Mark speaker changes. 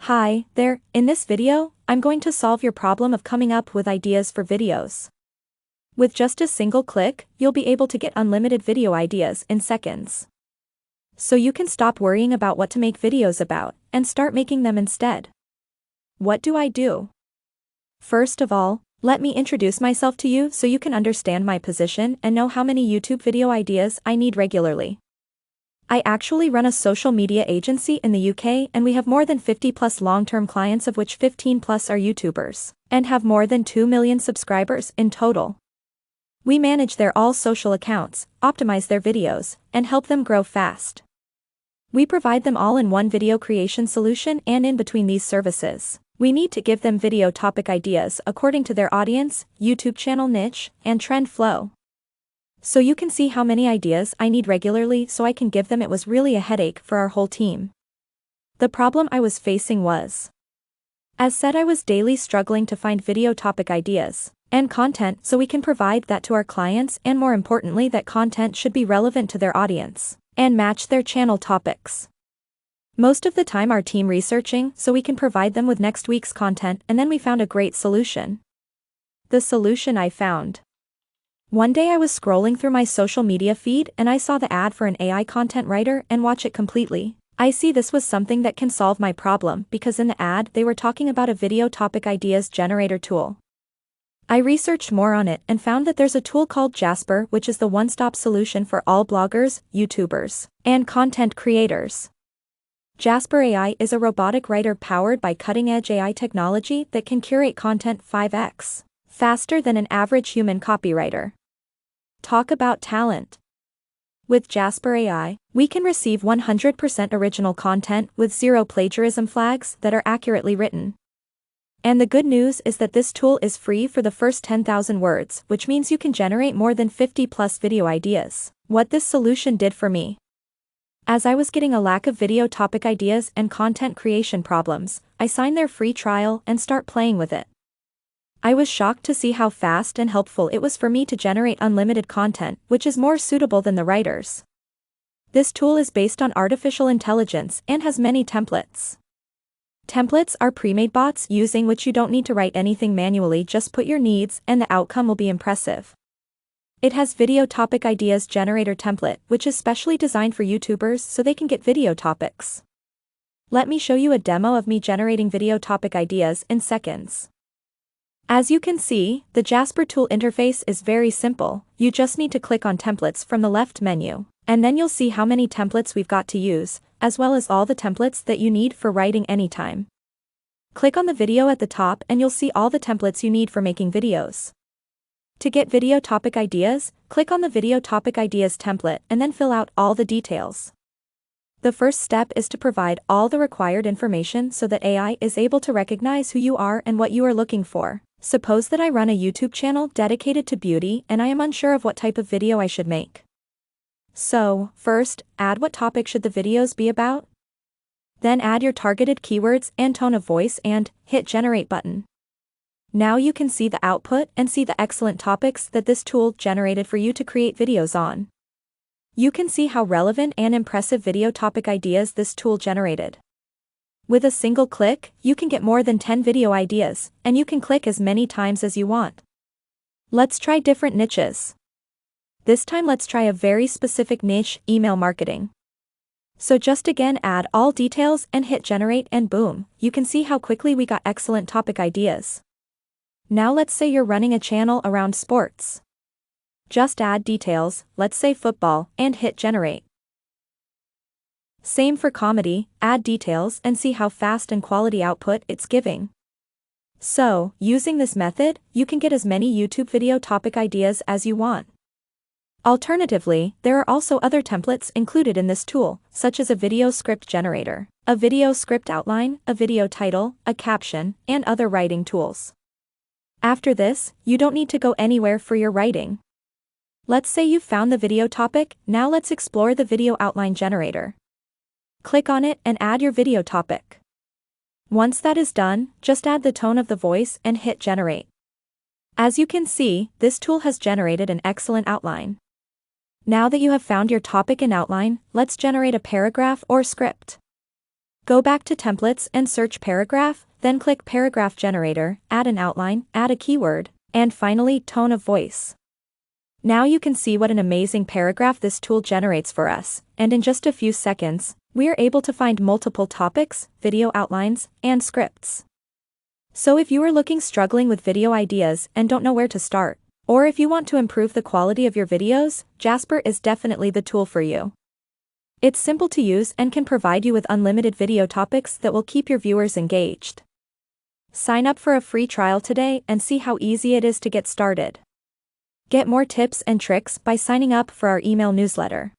Speaker 1: Hi there, in this video, I'm going to solve your problem of coming up with ideas for videos. With just a single click, you'll be able to get unlimited video ideas in seconds. So you can stop worrying about what to make videos about, and start making them instead. What do I do? First of all, let me introduce myself to you so you can understand my position and know how many YouTube video ideas I need regularly. I actually run a social media agency in the UK and we have more than 50 plus long-term clients, of which 15 plus are YouTubers, and have more than 2 million subscribers in total. We manage their all social accounts, optimize their videos, and help them grow fast. We provide them all in one video creation solution, and in between these services, we need to give them video topic ideas according to their audience, YouTube channel niche, and trend flow. So you can see how many ideas I need regularly so I can give them. It was really a headache for our whole team. The problem I was facing was, as said, I was daily struggling to find video topic ideas and content so we can provide that to our clients, and more importantly that content should be relevant to their audience and match their channel topics. Most of the time our team researching so we can provide them with next week's content, and then we found a great solution. The solution I found. One day I was scrolling through my social media feed and I saw the ad for an AI content writer and watch it completely. I see this was something that can solve my problem, because in the ad they were talking about a video topic ideas generator tool. I researched more on it and found that there's a tool called Jasper, which is the one-stop solution for all bloggers, YouTubers, and content creators. Jasper AI is a robotic writer powered by cutting-edge AI technology that can curate content 5x faster than an average human copywriter. Talk about talent. With Jasper AI, we can receive 100% original content with zero plagiarism flags that are accurately written. And the good news is that this tool is free for the first 10,000 words, which means you can generate more than 50 plus video ideas. What this solution did for me. As I was getting a lack of video topic ideas and content creation problems, I signed their free trial and start playing with it. I was shocked to see how fast and helpful it was for me to generate unlimited content, which is more suitable than the writers. This tool is based on artificial intelligence and has many templates. Templates are pre-made bots using which you don't need to write anything manually, just put your needs and the outcome will be impressive. It has video topic ideas generator template, which is specially designed for YouTubers so they can get video topics. Let me show you a demo of me generating video topic ideas in seconds. As you can see, the Jasper tool interface is very simple. You just need to click on templates from the left menu, and then you'll see how many templates we've got to use, as well as all the templates that you need for writing anytime. Click on the video at the top and you'll see all the templates you need for making videos. To get video topic ideas, click on the video topic ideas template and then fill out all the details. The first step is to provide all the required information so that AI is able to recognize who you are and what you are looking for. Suppose that I run a YouTube channel dedicated to beauty and I am unsure of what type of video I should make. So, first, add what topic should the videos be about. Then add your targeted keywords and tone of voice and hit generate button. Now you can see the output and see the excellent topics that this tool generated for you to create videos on. You can see how relevant and impressive video topic ideas this tool generated. With a single click, you can get more than 10 video ideas, and you can click as many times as you want. Let's try different niches. This time let's try a very specific niche, email marketing. So just again add all details and hit generate, and boom, you can see how quickly we got excellent topic ideas. Now let's say you're running a channel around sports. Just add details, let's say football, and hit generate. Same for comedy, add details and see how fast and quality output it's giving. So, using this method, you can get as many YouTube video topic ideas as you want. Alternatively, there are also other templates included in this tool, such as a video script generator, a video script outline, a video title, a caption, and other writing tools. After this, you don't need to go anywhere for your writing. Let's say you've found the video topic, now let's explore the video outline generator. Click on it and add your video topic. Once that is done, just add the tone of the voice and hit generate. As you can see, this tool has generated an excellent outline. Now that you have found your topic and outline, let's generate a paragraph or script. Go back to templates and search paragraph, then click paragraph generator, add an outline, add a keyword, and finally tone of voice. Now you can see what an amazing paragraph this tool generates for us, and in just a few seconds, we are able to find multiple topics, video outlines, and scripts. So if you are struggling with video ideas and don't know where to start, or if you want to improve the quality of your videos, Jasper is definitely the tool for you. It's simple to use and can provide you with unlimited video topics that will keep your viewers engaged. Sign up for a free trial today and see how easy it is to get started. Get more tips and tricks by signing up for our email newsletter.